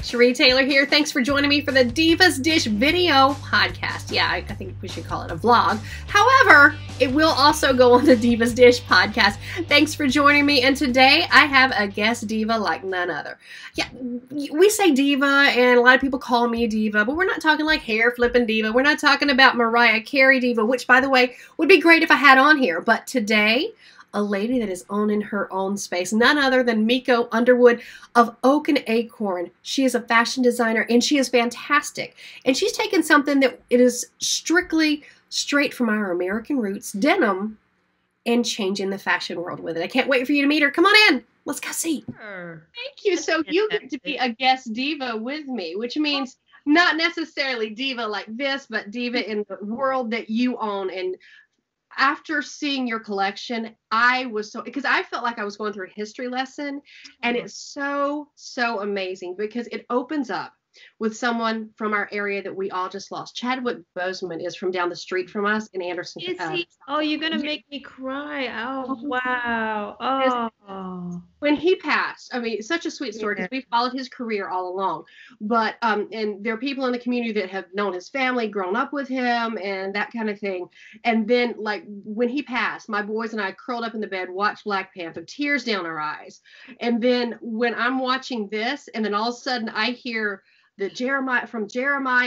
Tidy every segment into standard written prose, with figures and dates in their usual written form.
Cherie Taylor here. Thanks for joining me for the Divas Dish video podcast. Yeah, I think we should call it a vlog. However, it will also go on the Divas Dish podcast. Thanks for joining me. And today I have a guest diva like none other. Yeah, we say diva and a lot of people call me a diva, but we're not talking like hair flipping diva. We're not talking about Mariah Carey diva, which by the way, would be great if I had on here. But today, a lady that is owning her own space, none other than Miko Underwood of Acorn. She is a fashion designer and she is fantastic. And she's taken something that it is strictly straight from our American roots, denim, and changing the fashion world with it. I can't wait for you to meet her. Come on in. Let's go see. Sure. Thank you. So you get to be a guest diva with me, which means not necessarily diva like this, but diva in the world that you own. And after seeing your collection, I was so, because I felt like I was going through a history lesson, and it's so amazing because it opens up with someone from our area that we all just lost. Chadwick Boseman is from down the street from us in Anderson. Is he? Oh, you're going to make me cry. Oh, wow. Oh. When he passed, I mean, such a sweet story because we followed his career all along. But, and there are people in the community that have known his family, grown up with him and that kind of thing. And then like when he passed, my boys and I curled up in the bed, watched Black Panther, tears down our eyes. And then when I'm watching this, and then all of a sudden I hear the Jeremiah,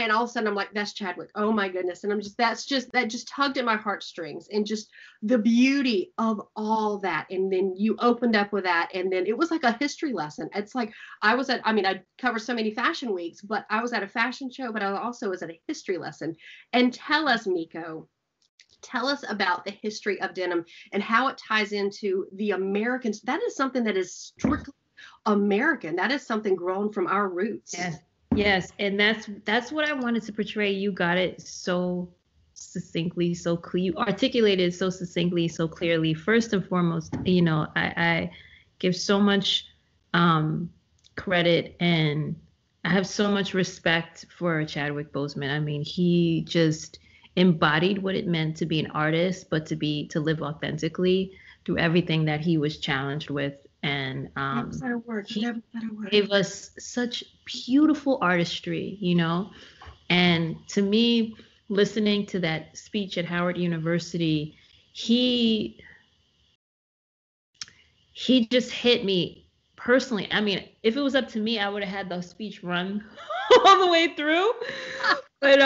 and all of a sudden I'm like, that's Chadwick. Oh my goodness. And I'm just, that just tugged at my heartstrings, and just the beauty of all that. And then you opened up with that. And then it was like a history lesson. It's like I cover so many fashion weeks, but I was at a fashion show, but I also was at a history lesson. And tell us, Miko, tell us about the history of denim and how it ties into the Americans. That is something that is strictly American. That is something grown from our roots. Yes, and that's what I wanted to portray. You got it so succinctly, so clear. You articulated so succinctly, so clearly. First and foremost, I give so much credit, and I have so much respect for Chadwick Boseman. I mean, he just embodied what it meant to be an artist, but to live authentically through everything that he was challenged with. And he gave us such beautiful artistry, and to me, listening to that speech at Howard University, he just hit me personally. I mean, if it was up to me, I would have had the speech run all the way through, but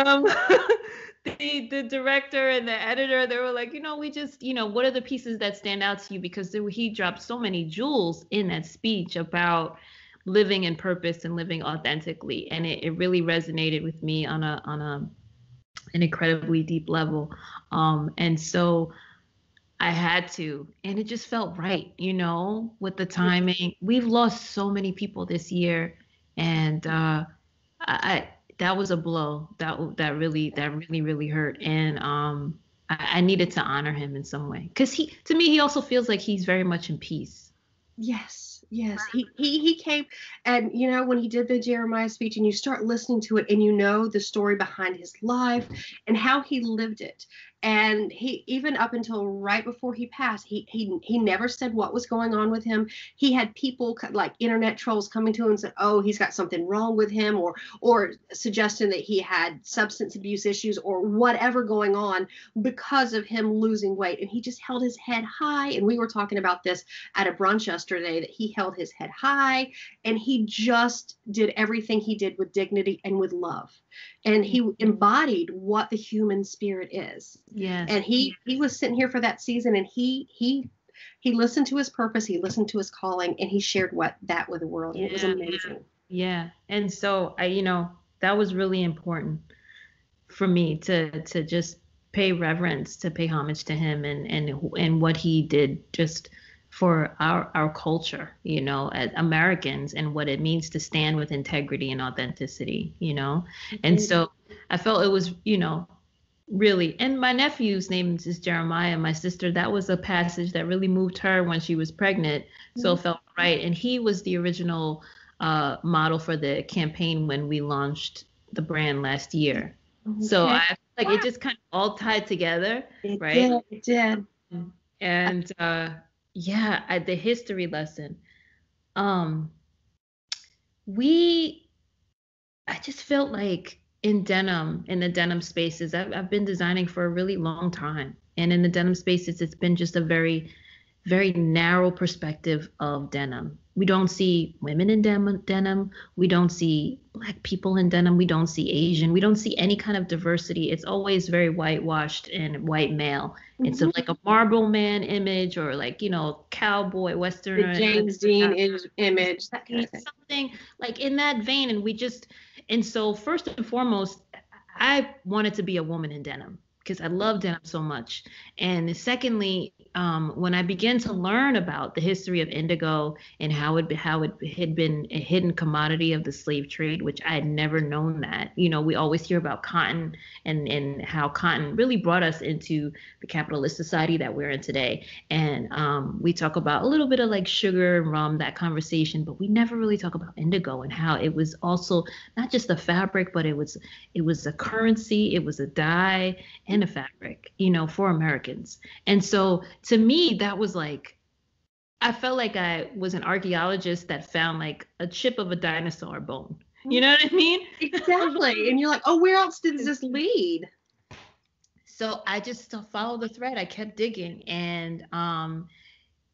the director and the editor, they were like, we just, what are the pieces that stand out to you? Because he dropped so many jewels in that speech about living in purpose and living authentically. And it really resonated with me on an incredibly deep level. And so I had to, and it just felt right, with the timing. We've lost so many people this year, and that was a blow. That really hurt, and I needed to honor him in some way, because to me he also feels like he's very much in peace. Yes. He came, and when he did the Jeremiah speech, and you start listening to it, and the story behind his life and how he lived it. And he, even up until right before he passed, he never said what was going on with him. He had people like internet trolls coming to him and said, oh, he's got something wrong with him, or suggesting that he had substance abuse issues or whatever going on because of him losing weight. And he just held his head high. And we were talking about this at a brunch yesterday, that he held his head high, and he just did everything he did with dignity and with love. And he embodied what the human spirit is. Yes. And he was sitting here for that season, and he listened to his purpose, he listened to his calling, and he shared that with the world. And it was amazing. Yeah. And so that was really important for me to just pay reverence, to pay homage to him and what he did just for our culture, as Americans, and what it means to stand with integrity and authenticity, And so I felt it was, really, and my nephew's name is Jeremiah, my sister, that was a passage that really moved her when she was pregnant. So it felt right. And he was the original model for the campaign when we launched the brand last year. Okay. So I feel like it just kind of all tied together, right? It did. And the history lesson. We I just felt like in denim, in the denim spaces, I've been designing for a really long time. And in the denim spaces, it's been just a very narrow perspective of denim. We don't see women in denim. We don't see Black people in denim. We don't see Asian. We don't see any kind of diversity. It's always very whitewashed and white male. It's Mhm. like a Marlboro Man image or like, cowboy, The Westerner. James Dean image, that kind of thing. Something like in that vein. And so first and foremost, I wanted to be a woman in denim because I love denim so much. And secondly, when I began to learn about the history of indigo and how it had been a hidden commodity of the slave trade, which I had never known that. We always hear about cotton and how cotton really brought us into the capitalist society that we're in today. And we talk about a little bit of like sugar and rum, that conversation, but we never really talk about indigo and how it was also not just a fabric, but it was a currency, it was a dye and a fabric, for Americans. And so to me, that was like, I felt like I was an archaeologist that found like a chip of a dinosaur bone. You know what I mean? Exactly. And you're like, oh, where else does this lead? So I just followed the thread. I kept digging, and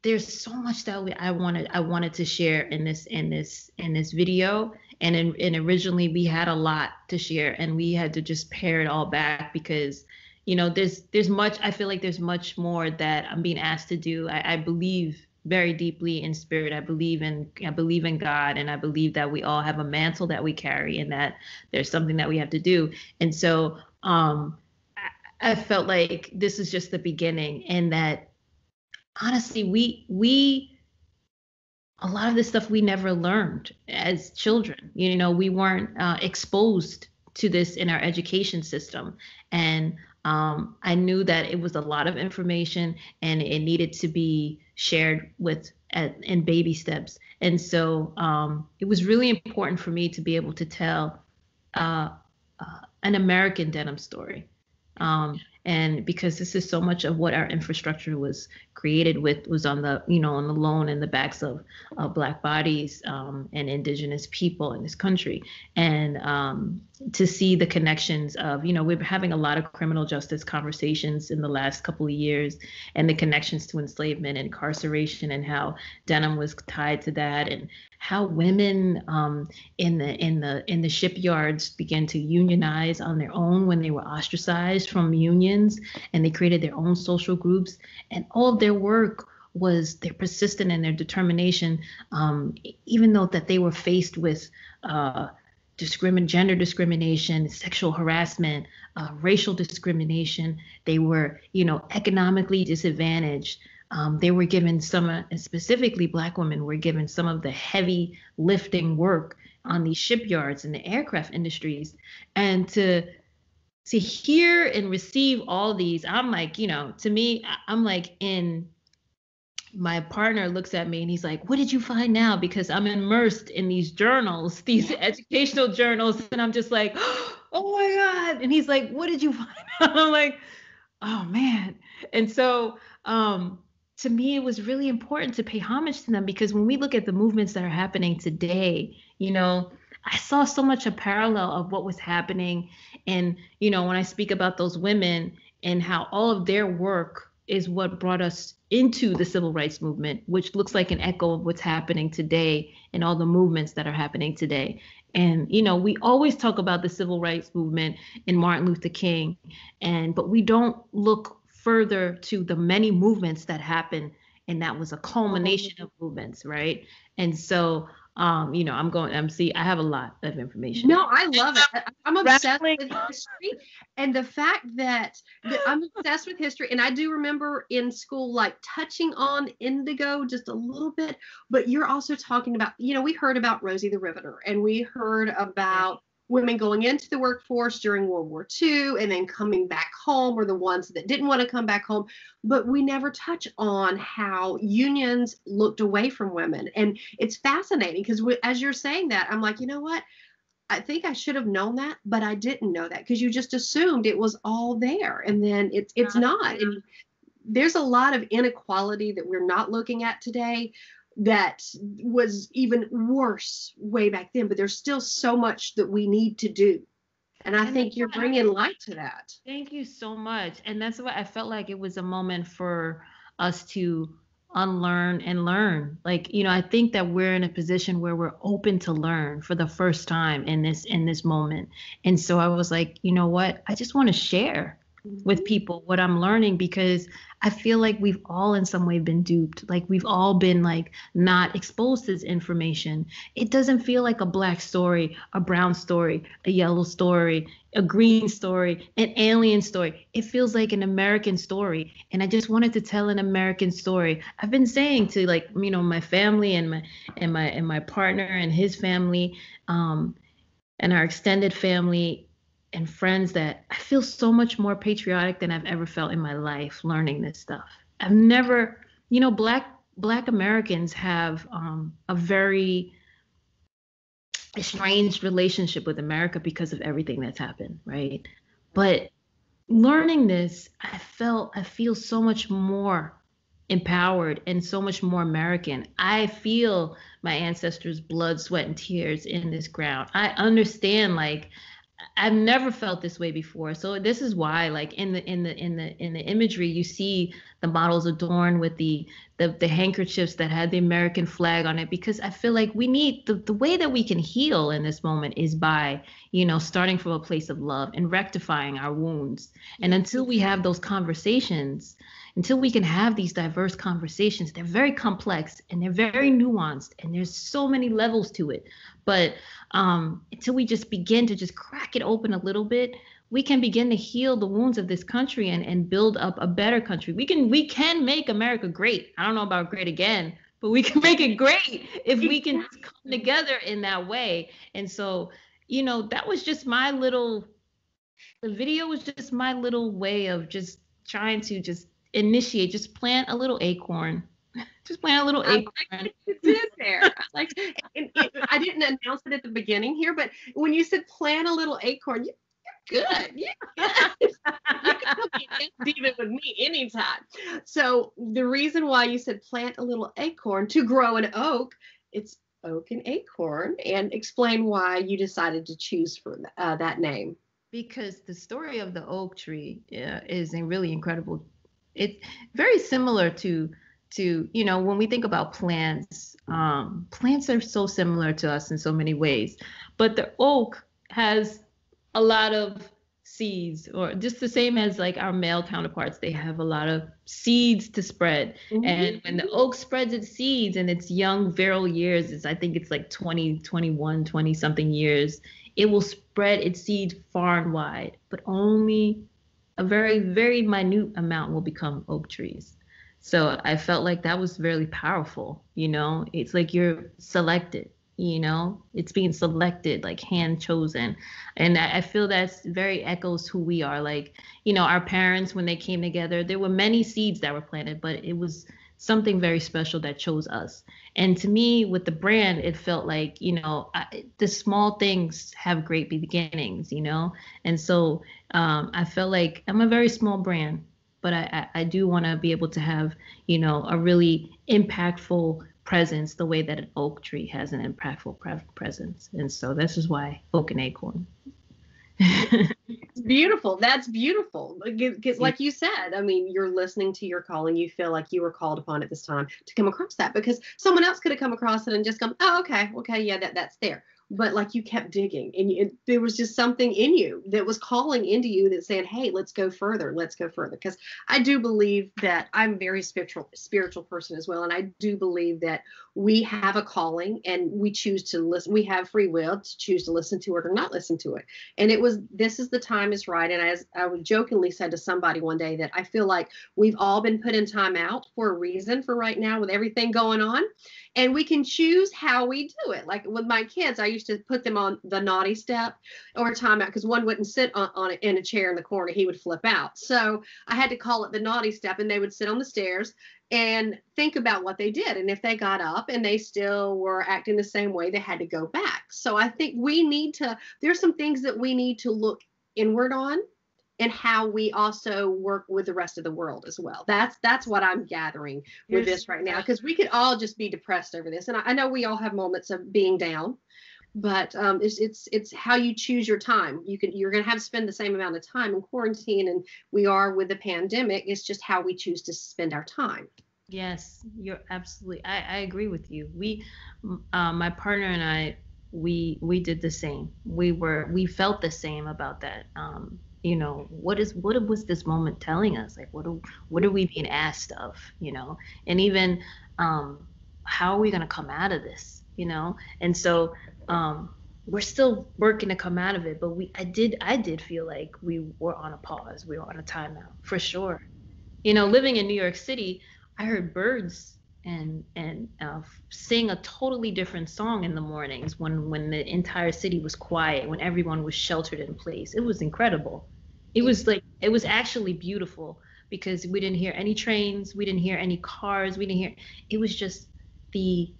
there's so much that I wanted to share in this video. And originally we had a lot to share, and we had to just pare it all back because there's much. I feel like there's much more that I'm being asked to do. I believe very deeply in spirit. I believe in God, and I believe that we all have a mantle that we carry, and that there's something that we have to do. And so I felt like this is just the beginning, and that honestly, we a lot of this stuff we never learned as children. We weren't exposed to this in our education system. And I knew that it was a lot of information and it needed to be shared in baby steps. And so it was really important for me to be able to tell uh, an American denim story. And because this is so much of what our infrastructure was created with, was on the loan and the backs of Black bodies and Indigenous people in this country. And to see the connections of, we've been having a lot of criminal justice conversations in the last couple of years, and the connections to enslavement and incarceration, and how denim was tied to that, and how women in the shipyards began to unionize on their own when they were ostracized from unions, and they created their own social groups, and all of their work was their persistence and their determination, even though that they were faced with gender discrimination, sexual harassment, racial discrimination. They were, economically disadvantaged. They were given specifically Black women were given some of the heavy lifting work on these shipyards and the aircraft industries. And to hear and receive all these, I'm like, to me, I'm like, my partner looks at me and he's like, what did you find now? Because I'm immersed in these journals, these educational journals. And I'm just like, oh my God. And he's like, what did you find out? I'm like, oh man. And so, to me, it was really important to pay homage to them, because when we look at the movements that are happening today, I saw so much a parallel of what was happening. And, when I speak about those women and how all of their work is what brought us into the civil rights movement, which looks like an echo of what's happening today and all the movements that are happening today. And, we always talk about the civil rights movement and Martin Luther King, but we don't look further to the many movements that happened, and that was a culmination of movements, right? And so I have a lot of information. No, I love it. I'm obsessed with history, and the fact that I'm obsessed with history, and I do remember in school like touching on indigo just a little bit, but you're also talking about, we heard about Rosie the Riveter, and we heard about women going into the workforce during World War II and then coming back home, or the ones that didn't want to come back home. But we never touch on how unions looked away from women. And it's fascinating because as you're saying that, I'm like, you know what? I think I should have known that, but I didn't know that, because you just assumed it was all there. And then it's not. And there's a lot of inequality that we're not looking at today. that was even worse way back then, but there's still so much that we need to do. And I think you're bringing light to that. Thank you so much. And that's what I felt like it was a moment for us to unlearn and learn. Like, I think that we're in a position where we're open to learn for the first time in this moment. And so I was like, you know what? I just want to share with people what I'm learning, because I feel like we've all in some way been duped. Like we've all been like not exposed to this information. It doesn't feel like a black story, a brown story, a yellow story, a green story, an alien story. It feels like an American story. And I just wanted to tell an American story. I've been saying to my family and my partner and his family, and our extended family and friends, that I feel so much more patriotic than I've ever felt in my life learning this stuff. I've never, Black Americans have a very estranged relationship with America because of everything that's happened, right? But learning this, I feel so much more empowered and so much more American. I feel my ancestors' blood, sweat, and tears in this ground. I understand, like, I've never felt this way before. So this is why, like, in the imagery, you see the models adorned with the handkerchiefs that had the American flag on it, because I feel like we need the way that we can heal in this moment is by, starting from a place of love and rectifying our wounds. And until we have those conversations, until we can have these diverse conversations, they're very complex and they're very nuanced and there's so many levels to it. But until we just begin to just crack it open a little bit, we can begin to heal the wounds of this country and build up a better country. We can make America great. I don't know about great again, but we can make it great if we can come together in that way. And so, that was just the video was just my little way of just trying to just initiate, just plant a little acorn. Just plant a little acorn. Like you did there. Like, I didn't announce it at the beginning here, but when you said plant a little acorn, you're good. Yeah. You can come be Diva with me anytime. So the reason why you said plant a little acorn to grow an oak, it's oak and acorn, and explain why you decided to choose for that name. Because the story of the oak tree is really incredible. It's very similar to when we think about plants, plants are so similar to us in so many ways, but the oak has a lot of seeds, or just the same as like our male counterparts, they have a lot of seeds to spread. Mm-hmm. And when the oak spreads its seeds in its young virile years, I think it's like 20, 21, 20 something years, it will spread its seeds far and wide, but only a very, very minute amount will become oak trees. So I felt like that was really powerful. It's like you're selected, it's being selected, like hand chosen. And I feel that's very echoes who we are. Like, our parents, when they came together, there were many seeds that were planted, but it was something very special that chose us. And to me, with the brand, it felt like, the small things have great beginnings, And so I felt like I'm a very small brand, but I do want to be able to have, a really impactful presence the way that an oak tree has an impactful presence. And so this is why oak and acorn. It's beautiful. That's beautiful. Because like you said, I mean, you're listening to your calling. You feel like you were called upon at this time to come across that, because someone else could have come across it and just come, oh, okay, yeah, that's there. But like you kept digging, and there was just something in you that was calling into you that said, hey, let's go further. Because I do believe that I'm a very spiritual person as well. And I do believe that we have a calling and we choose to listen. We have free will to choose to listen to it or not listen to it. And this is the time is right. And as I would jokingly said to somebody one day, that I feel like we've all been put in time out for a reason for right now with everything going on. And we can choose how we do it. Like with my kids, I used to put them on the naughty step or timeout, because one wouldn't sit on it in a chair in the corner. He would flip out. So I had to call it the naughty step, and they would sit on the stairs and think about what they did. And if they got up and they still were acting the same way, they had to go back. So I think there's some things that we need to look inward on and how we also work with the rest of the world as well. That's what I'm gathering with this right now, because we could all just be depressed over this, and I know we all have moments of being down, but it's how you choose your time. You're going to have to spend the same amount of time in quarantine, and we are with the pandemic. It's just how we choose to spend our time. Yes, you're absolutely. I agree with you. My partner and I, we did the same. We felt the same about that. What was this moment telling us? Like, what are we being asked of? And even, how are we gonna come out of this? And so, we're still working to come out of it. But I did feel like we were on a pause. We were on a timeout for sure. Living in New York City, I heard birds and sing a totally different song in the mornings when the entire city was quiet, when everyone was sheltered in place. It was incredible. It was actually beautiful, because we didn't hear any trains, we didn't hear any cars, it was just the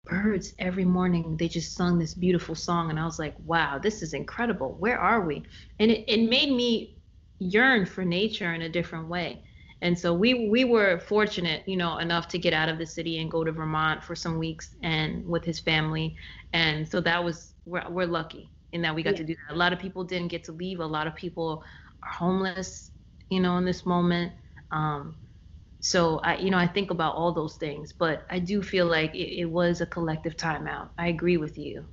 birds every morning. They just sung this beautiful song, and I was like, wow, this is incredible. Where are we? And it made me yearn for nature in a different way. And so we were fortunate, enough to get out of the city and go to Vermont for some weeks and with his family. And so we're lucky in that we got to do that. A lot of people didn't get to leave. A lot of people are homeless, in this moment. So I think about all those things, but I do feel like it was a collective timeout. I agree with you.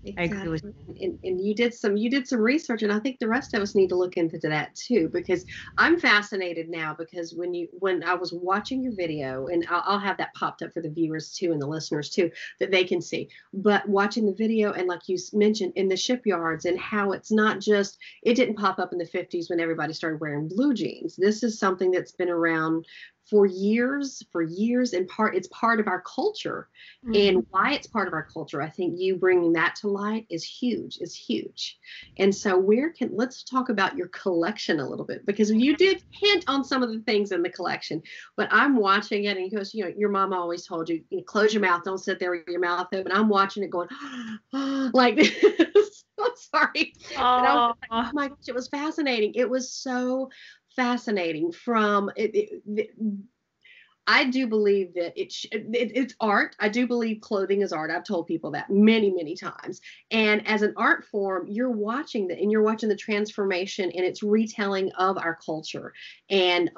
Exactly. I agree with you. And you did some research, and I think the rest of us need to look into that too, because I'm fascinated now, because when I was watching your video, and I'll have that popped up for the viewers too and the listeners too, that they can see, but watching the video, and like you mentioned, in the shipyards, and how it's not just, it didn't pop up in the 50s when everybody started wearing blue jeans. This is something that's been around for years, and it's part of our culture. And why it's part of our culture, I think you bringing that to light is huge. And so let's talk about your collection a little bit, because you did hint on some of the things in the collection, but I'm watching it, and he goes, your mom always told you, close your mouth, don't sit there with your mouth open. I'm watching it going, like this. I'm sorry. And I was like, oh my gosh, it was fascinating. It was so fascinating. I do believe that it's art. I do believe clothing is art. I've told people that many, many times. And as an art form, you're watching the transformation and its retelling of our culture, and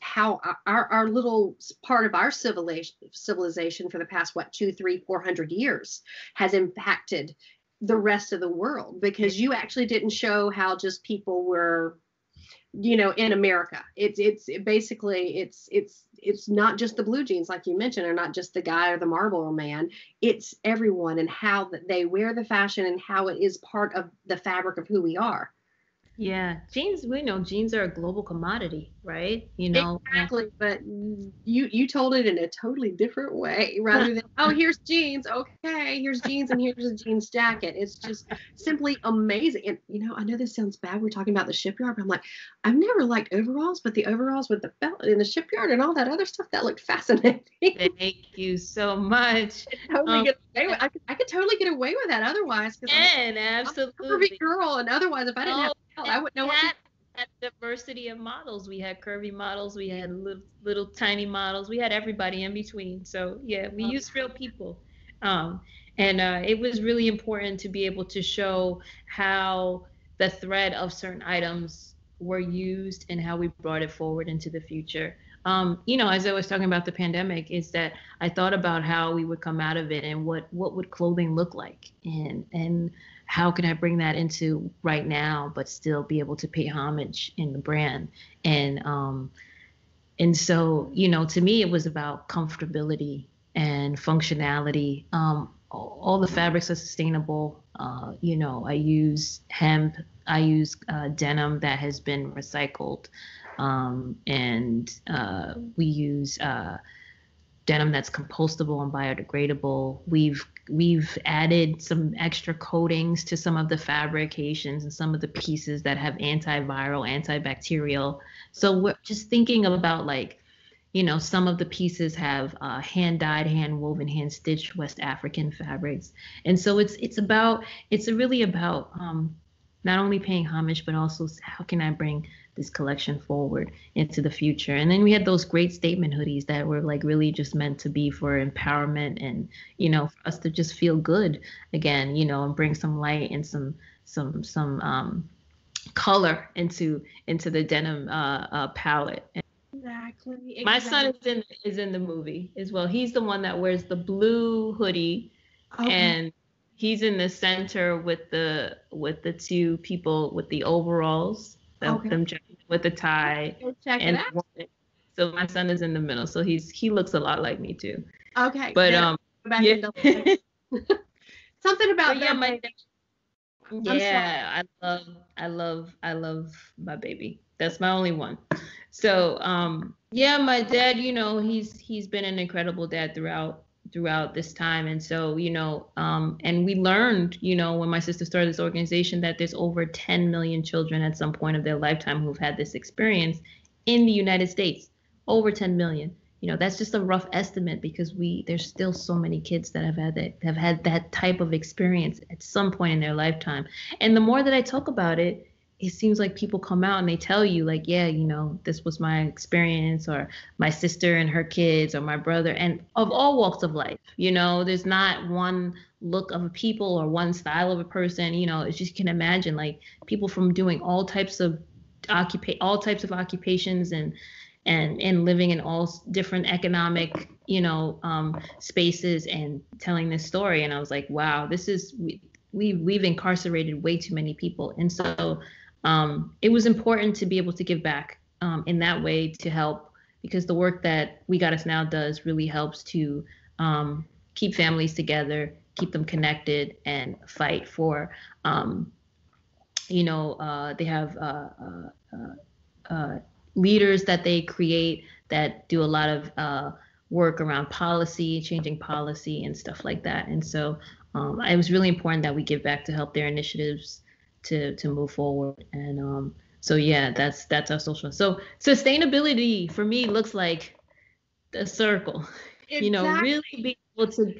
how our little part of our civilization for the past 200, 300, 400 years has impacted the rest of the world, because you actually didn't show how just people were, in America. It's basically it's not just the blue jeans, like you mentioned, or not just the guy or the Marlboro man. It's everyone, and how they wear the fashion, and how it is part of the fabric of who we are. Yeah, jeans, we know jeans are a global commodity, right? Exactly, but you told it in a totally different way, rather than, oh, here's jeans, okay, here's jeans, and here's a jeans jacket. It's just simply amazing. And I know this sounds bad, we're talking about the shipyard, but I'm like, I've never liked overalls, but the overalls with the belt in the shipyard and all that other stuff, that looked fascinating. Thank you so much. I could totally get away with that otherwise, because absolutely, I'm a curvy girl, and otherwise, if I didn't have I wouldn't know what had diversity of models. We had curvy models, we had little tiny models, we had everybody in between. So yeah, we used real people. And it was really important to be able to show how the thread of certain items were used and how we brought it forward into the future. As I was talking about the pandemic, is that I thought about how we would come out of it, and what would clothing look like, and how can I bring that into right now, but still be able to pay homage in the brand. And so, to me, it was about comfortability and functionality. All the fabrics are sustainable. I use hemp, I use denim that has been recycled. And we use denim that's compostable and biodegradable. We've added some extra coatings to some of the fabrications and some of the pieces that have antiviral, antibacterial. So we're just thinking about, like, some of the pieces have hand dyed, hand woven, hand stitched West African fabrics. And so it's really about not only paying homage, but also how can I bring this collection forward into the future. And then we had those great statement hoodies that were like really just meant to be for empowerment and, for us to just feel good again, and bring some light and some color into the denim palette. Exactly. My son is in the movie as well. He's the one that wears the blue hoodie, and he's in the center with the two people with the overalls, them with the tie. Check it out. So my son is in the middle. So he looks a lot like me too. Okay. But yeah. Something about that. Yeah, I love my baby. That's my only one. So yeah, my dad, he's been an incredible dad throughout this time. And so, and we learned, when my sister started this organization, that there's over 10 million children at some point of their lifetime who've had this experience in the United States. Over 10 million. That's just a rough estimate because there's still so many kids that have had that type of experience at some point in their lifetime. And the more that I talk about it, it seems like people come out and they tell you like, yeah, this was my experience, or my sister and her kids, or my brother, and of all walks of life. There's not one look of a people or one style of a person. It's just, you can imagine like people from doing all types of occupations and living in all different economic, spaces and telling this story. And I was like, wow, we've incarcerated way too many people. And so it was important to be able to give back in that way to help, because the work that We Got Us Now does really helps to keep families together, keep them connected, and fight for, they have leaders that they create that do a lot of work around policy, changing policy and stuff like that. And so it was really important that we give back to help their initiatives to move forward. And so yeah, that's our social. So sustainability for me looks like a circle. Exactly. Really be able to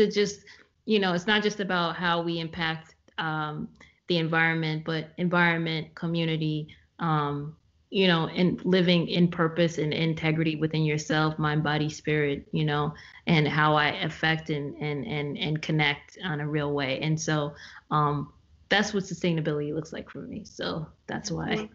just, it's not just about how we impact the environment, but environment, community, and living in purpose and integrity within yourself, mind, body, spirit, and how I affect and connect on a real way. And so that's what sustainability looks like for me. So that's why.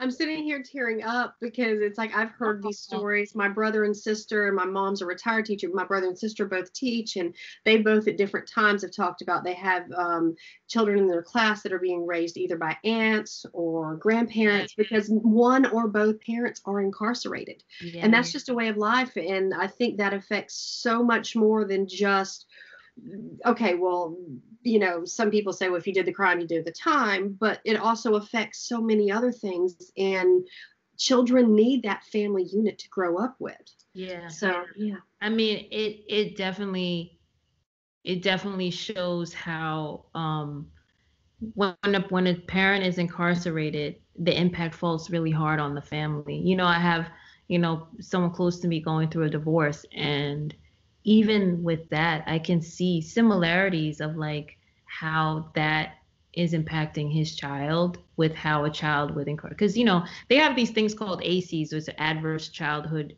I'm sitting here tearing up because it's like I've heard these stories. My brother and sister, and my mom's a retired teacher. My brother and sister both teach, and they both at different times have talked about they have children in their class that are being raised either by aunts or grandparents because one or both parents are incarcerated. Yeah. And that's just a way of life. And I think that affects so much more than just, okay, well, some people say, well, if you did the crime, you did the time, but it also affects so many other things, and children need that family unit to grow up with. Yeah. So, yeah. I mean, it definitely shows how when a parent is incarcerated, the impact falls really hard on the family. I have, someone close to me going through a divorce, and even with that, I can see similarities of like how that is impacting his child with how a child with because they have these things called ACEs, which are adverse childhood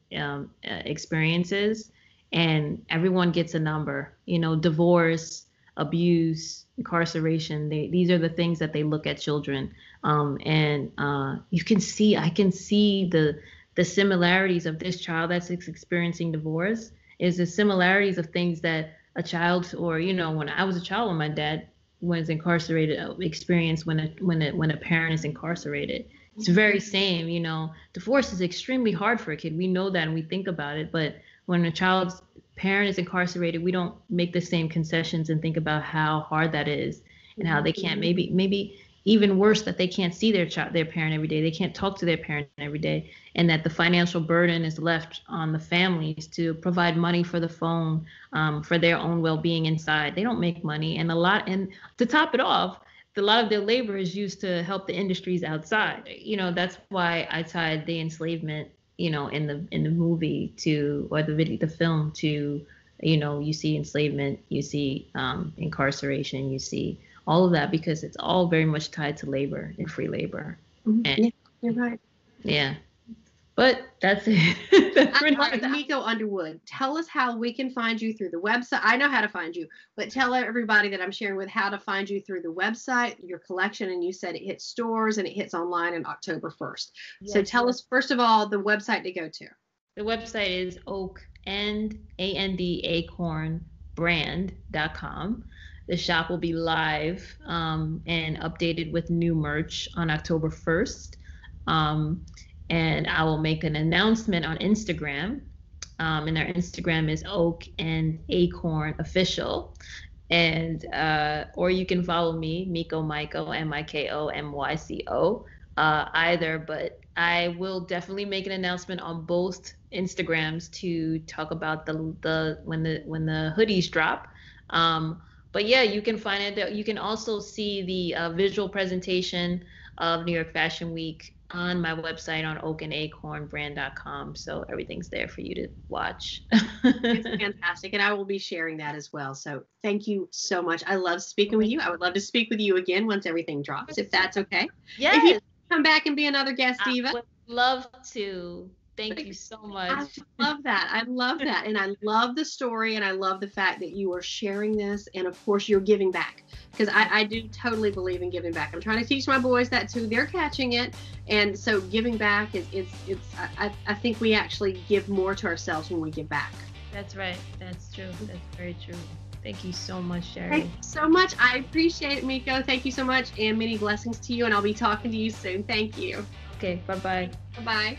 experiences, and everyone gets a number. Divorce, abuse, incarceration. These are the things that they look at children, and I can see the similarities of this child that's experiencing divorce. Is the similarities of things that a child, or when I was a child, when my dad was incarcerated, experienced when a parent is incarcerated. It's very same. Divorce is extremely hard for a kid. We know that and we think about it, but when a child's parent is incarcerated, we don't make the same concessions and think about how hard that is and how they can't maybe even worse, that they can't see their parent every day. They can't talk to their parent every day, and that the financial burden is left on the families to provide money for the phone, for their own well-being inside. They don't make money, and to top it off, a lot of their labor is used to help the industries outside. That's why I tied the enslavement, in the movie or the film to, you see enslavement, you see incarceration, you see all of that, because it's all very much tied to labor and free labor. Mm-hmm. And, yeah, you're right. Yeah. But that's it. That's Miko Underwood, tell us how we can find you through the website. I know how to find you, but tell everybody that I'm sharing with how to find you through the website, your collection, and you said it hits stores and it hits online on October 1st. Yes, so tell us, first of all, the website to go to. The website is acorn brand.com. The shop will be live and updated with new merch on October 1st. And I will make an announcement on Instagram. And our Instagram is Oak and Acorn Official. And or you can follow me, Miko Myco, MIKO either. But I will definitely make an announcement on both Instagrams to talk about when the hoodies drop. But yeah, you can find it. You can also see the visual presentation of New York Fashion Week on my website on oakandacornbrand.com. So everything's there for you to watch. It's fantastic. And I will be sharing that as well. So thank you so much. I love speaking with you. I would love to speak with you again once everything drops, if that's okay. Yes. If you come back and be another guest, Diva. I would love to. Thank you so much. I love that. I love that. And I love the story, and I love the fact that you are sharing this. And of course, you're giving back, because I do totally believe in giving back. I'm trying to teach my boys that too. They're catching it. And so giving back I think we actually give more to ourselves when we give back. That's right. That's true. That's very true. Thank you so much, Sherry. Thank you so much. I appreciate it, Miko. Thank you so much. And many blessings to you. And I'll be talking to you soon. Thank you. Okay. Bye-bye. Bye-bye.